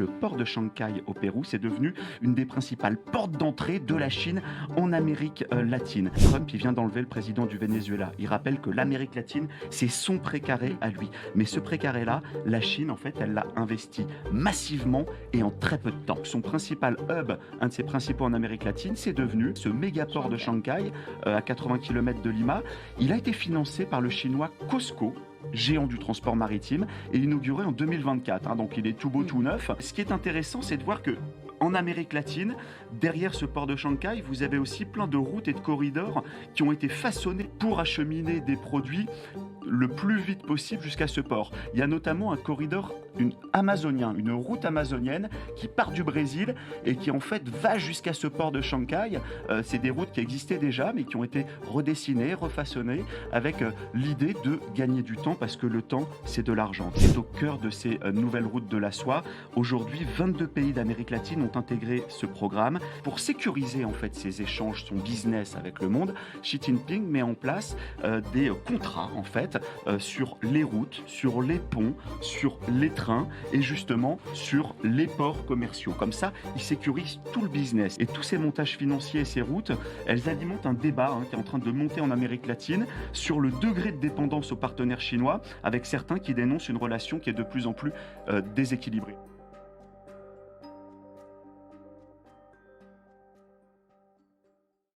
le port de Shanghai au Pérou, c'est devenu une des principales portes d'entrée de la Chine en Amérique latine. Trump, il vient d'enlever le président du Venezuela. Il rappelle que l'Amérique latine, c'est son précaré à lui. Mais ce précaré-là, la Chine, en fait, elle l'a investi massivement et en très peu de temps. Son principal hub, un de ses principaux en Amérique latine, c'est devenu ce méga port de Shanghai, à 80 km de Lima. Il a été financé par le chinois COSCO, géant du transport maritime, et inauguré en 2024. Donc il est tout beau, tout neuf. Ce qui est intéressant, c'est de voir que en Amérique latine, derrière ce port de Shanghai, vous avez aussi plein de routes et de corridors qui ont été façonnés pour acheminer des produits le plus vite possible jusqu'à ce port. Il y a notamment un corridor amazonien, une route amazonienne qui part du Brésil et qui en fait va jusqu'à ce port de Shanghai. C'est des routes qui existaient déjà mais qui ont été redessinées, refaçonnées avec l'idée de gagner du temps parce que le temps c'est de l'argent. C'est au cœur de ces nouvelles routes de la soie. Aujourd'hui, 22 pays d'Amérique latine ont intégré ce programme. Pour sécuriser en fait ces échanges, son business avec le monde, Xi Jinping met en place des contrats en fait sur les routes, sur les ponts, sur les trains et justement sur les ports commerciaux. Comme ça, il sécurise tout le business. Et tous ces montages financiers et ces routes, elles alimentent un débat qui est en train de monter en Amérique latine sur le degré de dépendance aux partenaires chinois, avec certains qui dénoncent une relation qui est de plus en plus déséquilibrée.